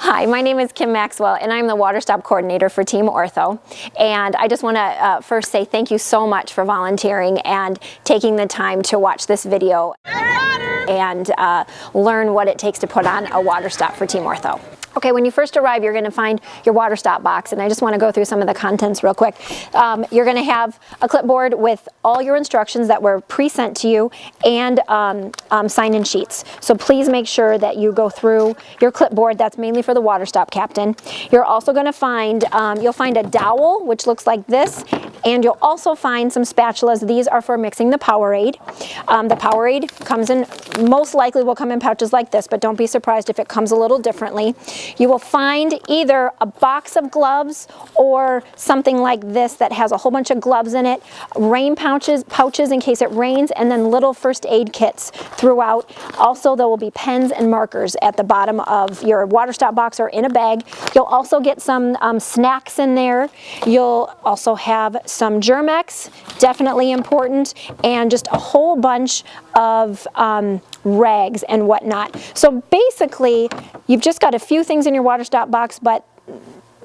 Hi, my name is Kim Maxwell, and I'm the Water Stop Coordinator for Team Ortho. And I just want to first say thank you so much for volunteering and taking the time to watch this video and learn what it takes to put on a water stop for Team Ortho. Okay, when you first arrive, you're going to find your water stop box, and I just want to go through some of the contents real quick. You're going to have a clipboard with all your instructions that were pre-sent to you and sign-in sheets. So please make sure that you go through your clipboard. That's mainly for the water stop captain. You're also going to find, you'll find a dowel, which looks like this, and you'll also find some spatulas. These are for mixing the Powerade. The Powerade comes in, most likely will come in pouches like this, but don't be surprised if it comes a little differently. You will find either a box of gloves or something like this that has a whole bunch of gloves in it, rain pouches in case it rains, and then little first aid kits throughout. Also, there will be pens and markers at the bottom of your water stop box or in a bag. You'll also get some snacks in there. You'll also have some Germ-X, definitely important, and just a whole bunch of rags and whatnot. So basically, you've just got a few things in your water stop box, but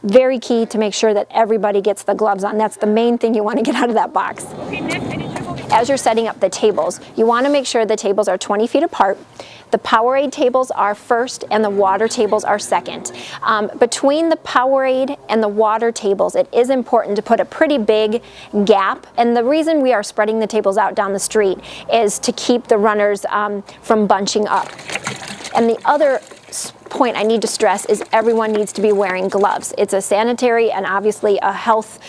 very key to make sure that everybody gets the gloves on. That's the main thing you want to get out of that box. As you're setting up the tables, you want to make sure the tables are 20 feet apart. The Powerade tables are first and the water tables are second. Between the Powerade and the water tables, it is important to put a pretty big gap. And the reason we are spreading the tables out down the street is to keep the runners from bunching up. And the other point I need to stress is everyone needs to be wearing gloves. It's a sanitary and obviously a health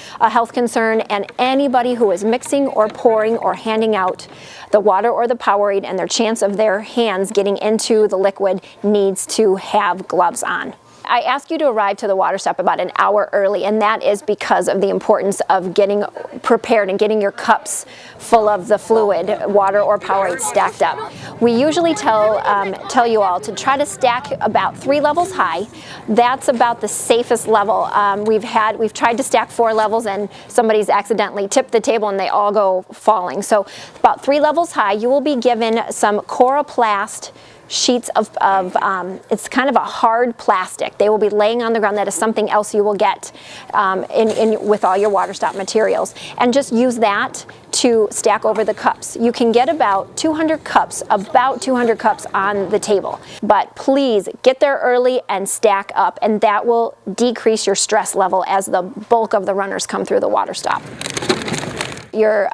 concern, and anybody who is mixing or pouring or handing out the water or the Powerade and their chance of their hands getting into the liquid needs to have gloves on. I ask you to arrive to the water stop about an hour early, and that is because of the importance of getting prepared and getting your cups full of the fluid, water or Powerade, stacked up. We usually tell you all to try to stack about 3 levels high. That's about the safest level. We've tried to stack 4 levels, and somebody's accidentally tipped the table and they all go falling. So about 3 levels high. You will be given some Coroplast sheets of it's kind of a hard plastic. They will be laying on the ground. That is something else you will get with all your water stop materials. And just use that to stack over the cups. You can get about 200 cups on the table. But please get there early and stack up, and that will decrease your stress level as the bulk of the runners come through the water stop. Your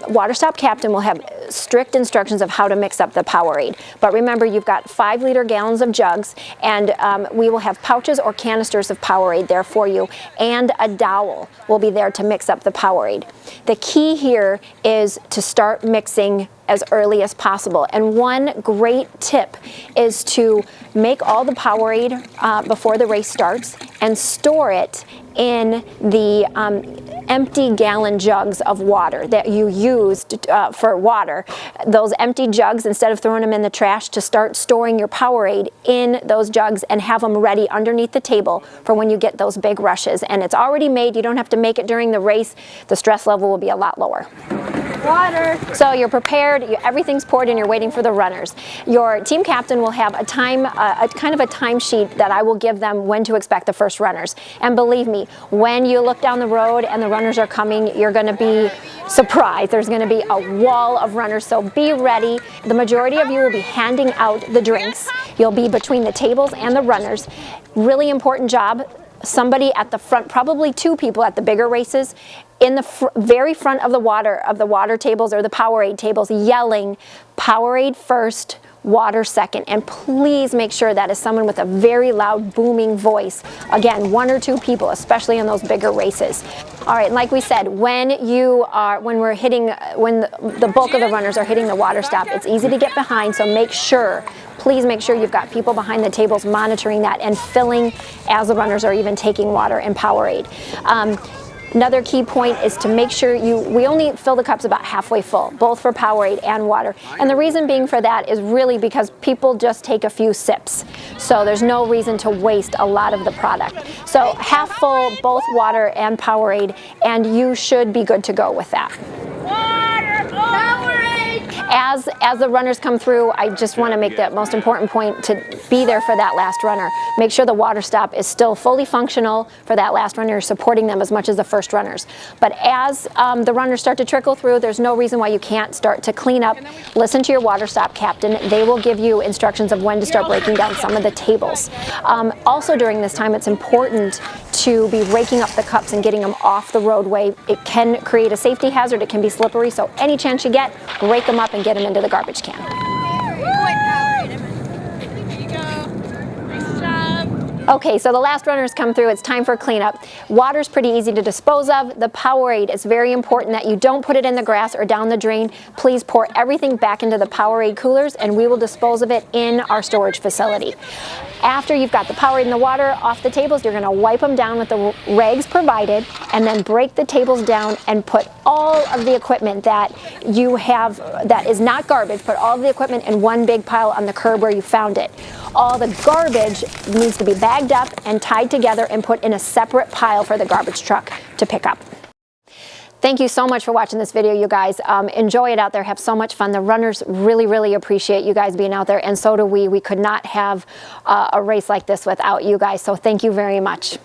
water stop captain will have strict instructions of how to mix up the Powerade. But remember, you've got 5-liter gallons of jugs, and we will have pouches or canisters of Powerade there for you, and a dowel will be there to mix up the Powerade. The key here is to start mixing as early as possible. And one great tip is to make all the Powerade before the race starts and store it in the empty gallon jugs of water that you used for water. Those empty jugs, instead of throwing them in the trash, to start storing your Powerade in those jugs and have them ready underneath the table for when you get those big rushes. And it's already made. You don't have to make it during the race. The stress level will be a lot lower. Water. So you're prepared, everything's poured, and you're waiting for the runners. Your team captain will have a kind of a time sheet that I will give them when to expect the first runners. And believe me, when you look down the road and the runners are coming, you're going to be surprised. There's going to be a wall of runners, so be ready. The majority of you will be handing out the drinks. You'll be between the tables and the runners. Really important job. Somebody at the front, probably 2 people at the bigger races, in the very front of the water tables or the Powerade tables, yelling Powerade first, water second. And please make sure that is someone with a very loud, booming voice. Again, 1 or 2 people, especially in those bigger races. All right, like we said, when the bulk of the runners are hitting the water stop, it's easy to get behind, so please make sure you've got people behind the tables monitoring that and filling as the runners are even taking water and Powerade. Another key point is to make sure we only fill the cups about halfway full, both for Powerade and water. And the reason being for that is really because people just take a few sips. So there's no reason to waste a lot of the product. So half full, both water and Powerade, and you should be good to go with that. Water, Powerade! As the runners come through, I just want to make the most important point to be there for that last runner. Make sure the water stop is still fully functional for that last runner, supporting them as much as the first runners. But as the runners start to trickle through, there's no reason why you can't start to clean up. Listen to your water stop captain. They will give you instructions of when to start breaking down some of the tables. Also during this time, it's important to be raking up the cups and getting them off the roadway. It can create a safety hazard. It can be slippery, so any chance you get, rake them up and get them into the garbage can. Okay, so the last runners come through. It's time for cleanup. Water's pretty easy to dispose of. The Powerade, it's very important that you don't put it in the grass or down the drain. Please pour everything back into the Powerade coolers and we will dispose of it in our storage facility. After you've got the Powerade and the water off the tables, you're going to wipe them down with the rags provided and then break the tables down and put all of the equipment that you have that is not garbage, put all of the equipment in one big pile on the curb where you found it. All the garbage needs to be bagged up and tied together and put in a separate pile for the garbage truck to pick up. Thank you so much for watching this video, you guys. Enjoy it out there. Have so much fun. The runners really, really appreciate you guys being out there, and so do we. We could not have a race like this without you guys, so thank you very much.